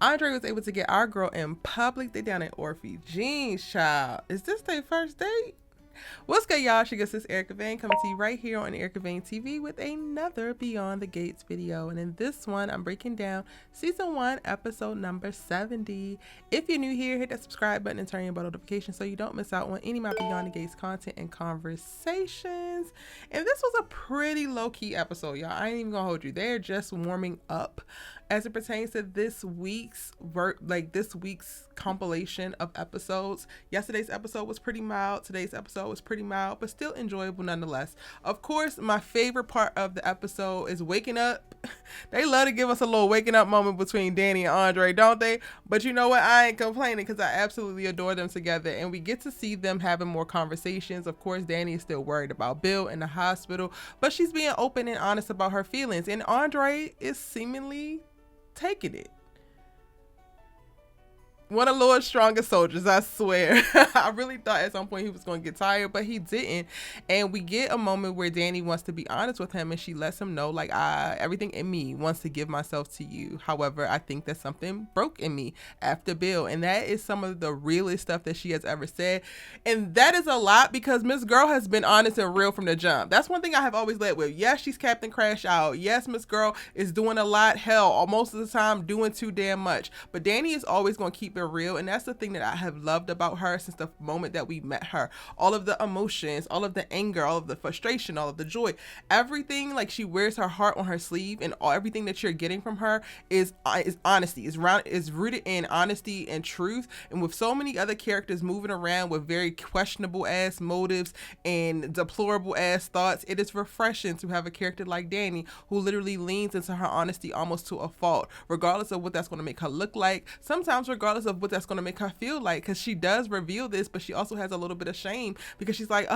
Andre was able to get our girl in public. They down at Orphe Jeans, child. Is this their first date? What's good, y'all? She goes, this Erica Vane coming to you right here on Erica Vane TV with another Beyond the Gates video. And in this one, I'm breaking down season 1, episode number 70. If you're new here, hit that subscribe button and turn your bell notifications so you don't miss out on any of my Beyond the Gates content and conversations. And this was a pretty low-key episode, y'all. I ain't even gonna hold you. They're just warming up as it pertains to this week's compilation of episodes. Yesterday's episode was pretty mild. Today's episode was pretty mild, but still enjoyable nonetheless. Of course, my favorite part of the episode is waking up. They love to give us a little waking up moment between Dani and Andre, don't they? But you know what? I ain't complaining because I absolutely adore them together, and we get to see them having more conversations. Of course, Dani is still worried about Bill in the hospital, but she's being open and honest about her feelings, and Andre is seemingly taking it. One of Lord's strongest soldiers, I swear. I really thought at some point he was going to get tired, but he didn't. And we get a moment where Dani wants to be honest with him, and she lets him know, like, everything in me wants to give myself to you. However, I think that something broke in me after Bill. And that is some of the realest stuff that she has ever said. And that is a lot because Miss Girl has been honest and real from the jump. That's one thing I have always led with. Yes, she's Captain Crash Out. Yes, Miss Girl is doing a lot. Hell, most of the time doing too damn much. But Dani is always going to keep it real, and that's the thing that I have loved about her since the moment that we met her. All of the emotions, all of the anger, all of the frustration, all of the joy, everything, like she wears her heart on her sleeve, and everything that you're getting from her is honesty, is rooted in honesty and truth. And with so many other characters moving around with very questionable ass motives and deplorable ass thoughts, it is refreshing to have a character like Dani who literally leans into her honesty almost to a fault, regardless of what that's going to make her look like, sometimes regardless of what that's going to make her feel like, because she does reveal this, but she also has a little bit of shame because she's like,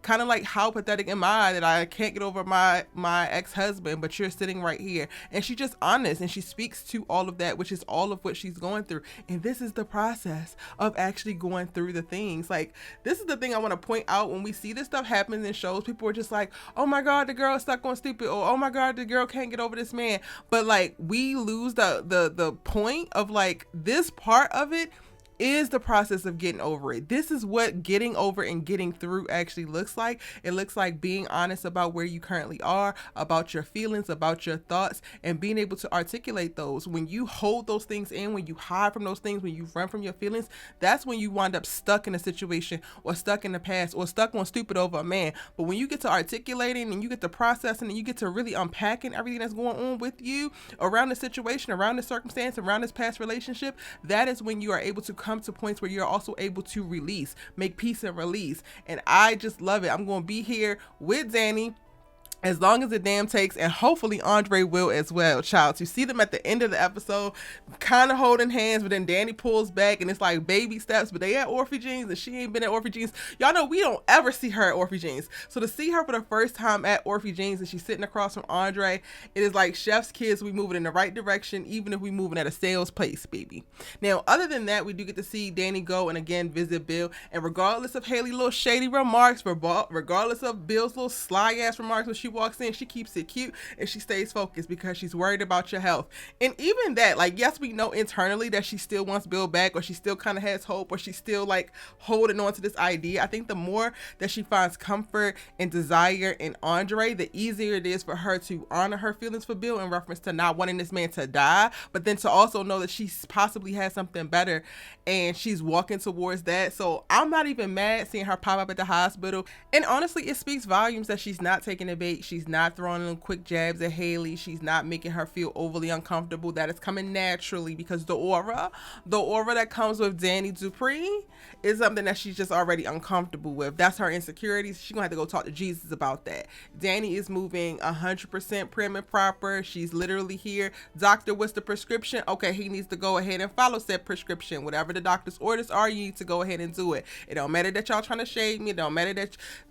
kind of like, how pathetic am I that I can't get over my ex-husband, but you're sitting right here. And she's just honest, and she speaks to all of that, which is all of what she's going through. And this is the process of actually going through the things. Like, this is the thing I want to point out. When we see this stuff happen in shows, people are just like, oh my God, the girl is stuck on stupid, or oh my God, the girl can't get over this man. But like, we lose the point of like, this part of it is the process of getting over it. This is what getting over and getting through actually looks like. It looks like being honest about where you currently are, about your feelings, about your thoughts, and being able to articulate those. When you hold those things in, when you hide from those things, when you run from your feelings, that's when you wind up stuck in a situation, or stuck in the past, or stuck on stupid over a man. But when you get to articulating, and you get to processing, and you get to really unpacking everything that's going on with you around the situation, around the circumstance, around this past relationship, that is when you are able to come to points where you're also able to release, make peace and release. And I just love it. I'm going to be here with Dani as long as the damn takes, and hopefully Andre will as well, child. To see them at the end of the episode kind of holding hands, but then Dani pulls back and it's like baby steps, but they at Orphe Jeans and she ain't been at Orphe Jeans. Y'all know we don't ever see her at Orphe Jeans. So to see her for the first time at Orphe Jeans and she's sitting across from Andre, it is like chef's kids. We moving in the right direction, even if we moving at a sales pace, baby. Now, other than that, we do get to see Dani go and again visit Bill, and regardless of Haley's little shady remarks, regardless of Bill's little sly ass remarks when she walks in, she keeps it cute and she stays focused because she's worried about your health. And even that, like, yes, we know internally that she still wants Bill back, or she still kind of has hope, or she's still like holding on to this idea. I think the more that she finds comfort and desire in Andre, the easier it is for her to honor her feelings for Bill in reference to not wanting this man to die, but then to also know that she possibly has something better and she's walking towards that. So I'm not even mad seeing her pop up at the hospital. And honestly, it speaks volumes that she's not taking the bait. She's not throwing them quick jabs at Haley. She's not making her feel overly uncomfortable. That is coming naturally because the aura that comes with Dani Dupree is something that she's just already uncomfortable with. That's her insecurities. She's gonna have to go talk to Jesus about that. Dani is moving 100% prim and proper. She's literally here. Doctor, what's the prescription? Okay, he needs to go ahead and follow said prescription. Whatever the doctor's orders are, you need to go ahead and do it. It don't matter that y'all trying to shade me. It don't matter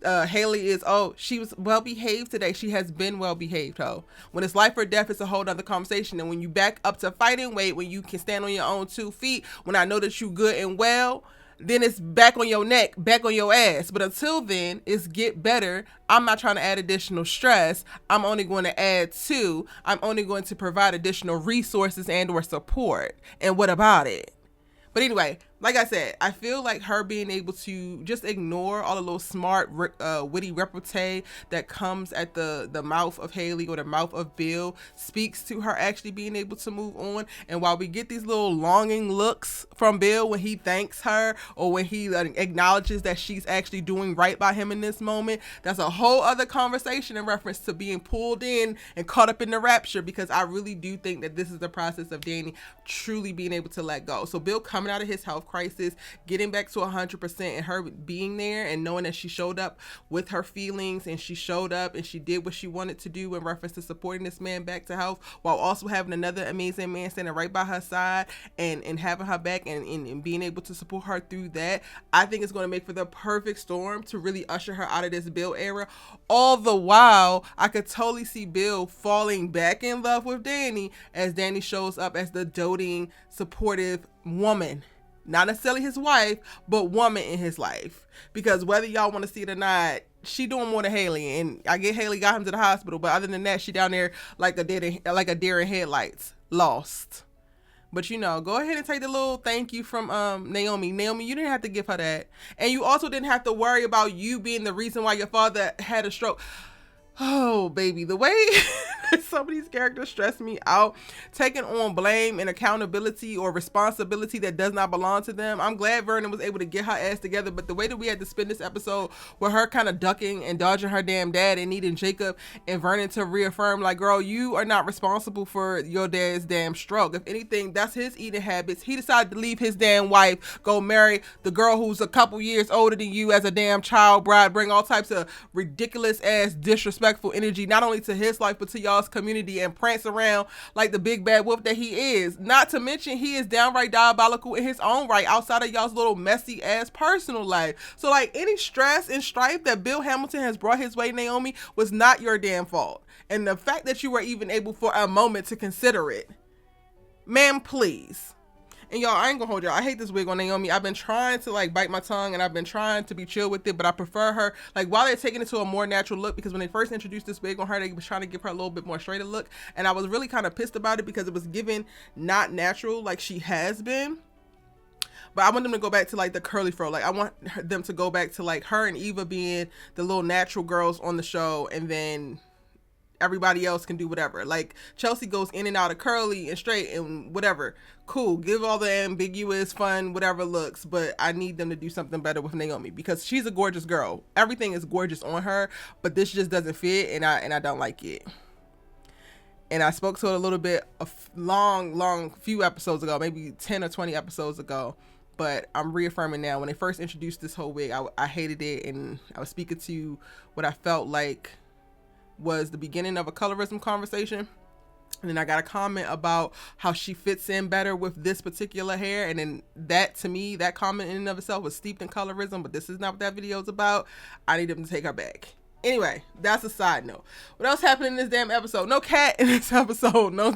that Haley is, she was well behaved today. She has been well behaved, ho. When it's life or death, it's a whole other conversation. And when you back up to fighting weight, when you can stand on your own 2 feet, when I know that you good and well, then it's back on your neck, back on your ass. But until then, it's get better. I'm not trying to add additional stress. I'm only going to add to. I'm only going to provide additional resources and or support. And what about it? But anyway, like I said, I feel like her being able to just ignore all the little smart, witty repartee that comes at the mouth of Haley or the mouth of Bill speaks to her actually being able to move on. And while we get these little longing looks from Bill when he thanks her or when he acknowledges that she's actually doing right by him in this moment, that's a whole other conversation in reference to being pulled in and caught up in the rapture, because I really do think that this is the process of Dani truly being able to let go. So Bill coming out of his health crisis, getting back to 100%, and her being there and knowing that she showed up with her feelings and she showed up and she did what she wanted to do in reference to supporting this man back to health, while also having another amazing man standing right by her side and having her back and being able to support her through that. I think it's going to make for the perfect storm to really usher her out of this Bill era. All the while, I could totally see Bill falling back in love with Dani as Dani shows up as the doting, supportive woman. Not necessarily his wife, but woman in his life. Because whether y'all want to see it or not, she doing more than Haley. And I get Haley got him to the hospital, but other than that, she down there like a deer in headlights, lost. But go ahead and take the little thank you from Naomi. Naomi, you didn't have to give her that. And you also didn't have to worry about you being the reason why your father had a stroke. Oh, baby, the way some of these characters stress me out, taking on blame and accountability or responsibility that does not belong to them. I'm glad Vernon was able to get her ass together, but the way that we had to spend this episode with her kind of ducking and dodging her damn dad and needing Jacob and Vernon to reaffirm, like, girl, you are not responsible for your dad's damn stroke. If anything, that's his eating habits. He decided to leave his damn wife, go marry the girl who's a couple years older than you as a damn child bride, bring all types of ridiculous ass disrespectful energy, not only to his life, but to y'all's community, and prance around like the big bad wolf that he is. Not to mention, he is downright diabolical in his own right outside of y'all's little messy ass personal life. So like, any stress and strife that Bill Hamilton has brought his way, Naomi, was not your damn fault. And the fact that you were even able for a moment to consider it, ma'am, please. And y'all, I ain't gonna hold y'all. I hate this wig on Naomi. I've been trying to like bite my tongue and I've been trying to be chill with it, but I prefer her, like, while they're taking it to a more natural look, because when they first introduced this wig on her, they was trying to give her a little bit more straighter look. And I was really kind of pissed about it because it was given not natural like she has been. But I want them to go back to like the curly fro. Like, I want them to go back to like her and Eva being the little natural girls on the show, and then everybody else can do whatever. Like, Chelsea goes in and out of curly and straight and whatever. Cool. Give all the ambiguous, fun, whatever looks. But I need them to do something better with Naomi, because she's a gorgeous girl. Everything is gorgeous on her, but this just doesn't fit, and I don't like it. And I spoke to it a little bit, a long few episodes ago, maybe 10 or 20 episodes ago. But I'm reaffirming now. When they first introduced this whole wig, I hated it, and I was speaking to what I felt like was the beginning of a colorism conversation. And then I got a comment about how she fits in better with this particular hair. And then that, to me, that comment in and of itself was steeped in colorism, but this is not what that video is about. I need them to take her back. Anyway, that's a side note. What else happened in this damn episode? No Cat in this episode. No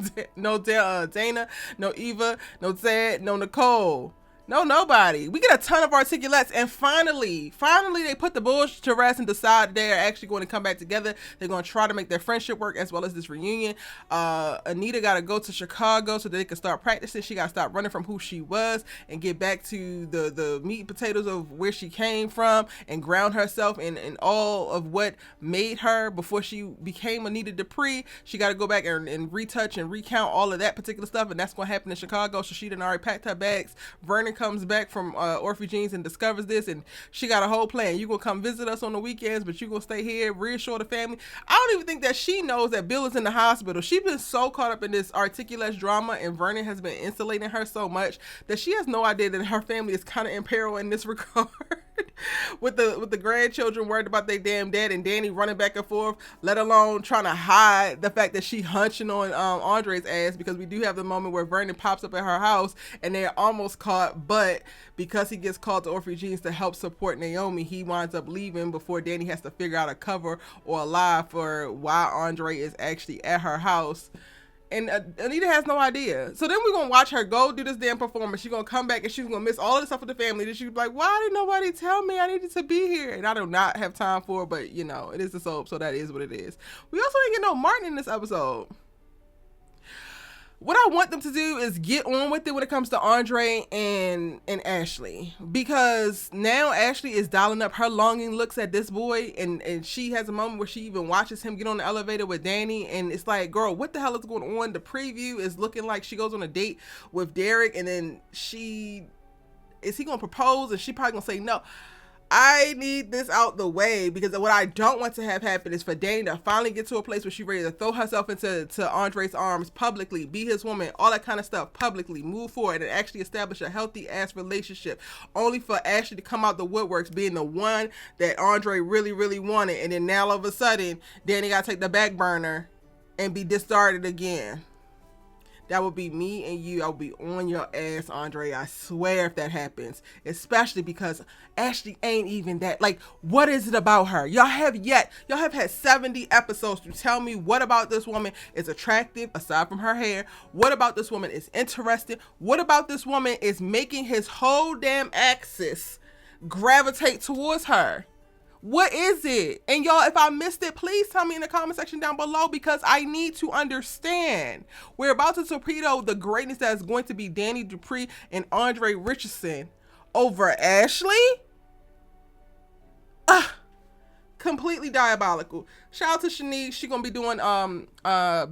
Dana, no Eva, no Ted, no Nicole. No, nobody. We get a ton of articulates, and finally they put the bullshit to rest and decide they're actually going to come back together. They're going to try to make their friendship work, as well as this reunion. Anita got to go to Chicago so that they can start practicing. She got to stop running from who she was and get back to the meat and potatoes of where she came from, and ground herself in all of what made her before she became Anita Dupree. She got to go back and retouch and recount all of that particular stuff, and that's going to happen in Chicago. So she done already packed her bags. Vernon comes back from Orpheus and discovers this, and she got a whole plan. You gonna come visit us on the weekends, but you gonna stay here, reassure the family. I don't even think that she knows that Bill is in the hospital. She's been so caught up in this articulates drama, and Vernon has been insulating her so much that she has no idea that her family is kind of in peril in this regard. with the grandchildren worried about their damn dad, and Dani running back and forth, let alone trying to hide the fact that she hunching on Andre's ass, because we do have the moment where Vernon pops up at her house and they're almost caught, but because he gets called to Orpheus to help support Naomi, he winds up leaving before Dani has to figure out a cover or a lie for why Andre is actually at her house. And Anita has no idea. So then we're going to watch her go do this damn performance. She's going to come back and she's going to miss all of the stuff with the family. Then she's like, why didn't nobody tell me I needed to be here? And I do not have time for it, but, you know, it is the soap, so that is what it is. We also didn't get no Martin in this episode. What I want them to do is get on with it when it comes to Andre and Ashley, because now Ashley is dialing up her longing looks at this boy, and she has a moment where she even watches him get on the elevator with Dani, and it's like, girl, what the hell is going on? The preview is looking like she goes on a date with Derek, and then is he gonna propose, and she probably gonna say no. I need this out the way, because what I don't want to have happen is for Dani to finally get to a place where she's ready to throw herself into Andre's arms publicly, be his woman, all that kind of stuff publicly, move forward and actually establish a healthy ass relationship, only for Ashley to come out the woodworks being the one that Andre really, really wanted. And then now all of a sudden, Dani got to take the back burner and be discarded again. That would be me and you. I'll be on your ass, Andre. I swear if that happens. Especially because Ashley ain't even that. Like, what is it about her? Y'all have had 70 episodes to tell me what about this woman is attractive, aside from her hair. What about this woman is interesting? What about this woman is making his whole damn axis gravitate towards her? What is it? And y'all, if I missed it, please tell me in the comment section down below, because I need to understand. We're about to torpedo the greatness that is going to be Dani, Dupree, and Andre Richardson over Ashley? Completely diabolical. Shout out to Shanice. She's gonna be doing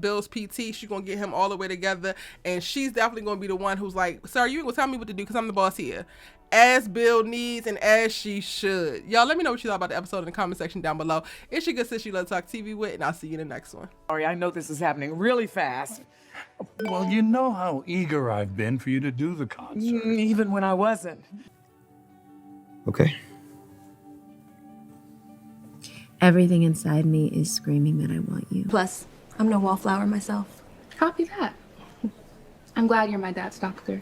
Bill's PT. She's gonna get him all the way together, and she's definitely gonna be the one who's like, sir, you ain't gonna tell me what to do because I'm the boss here. As Bill needs and as she should. Y'all, let me know what you thought about the episode in the comment section down below. It's your good sis, you love talk TV with, and I'll see you in the next one. Sorry, I know this is happening really fast. Well, you know how eager I've been for you to do the concert. Even when I wasn't. Okay. Everything inside me is screaming that I want you. Plus, I'm no wallflower myself. Copy that. I'm glad you're my dad's doctor.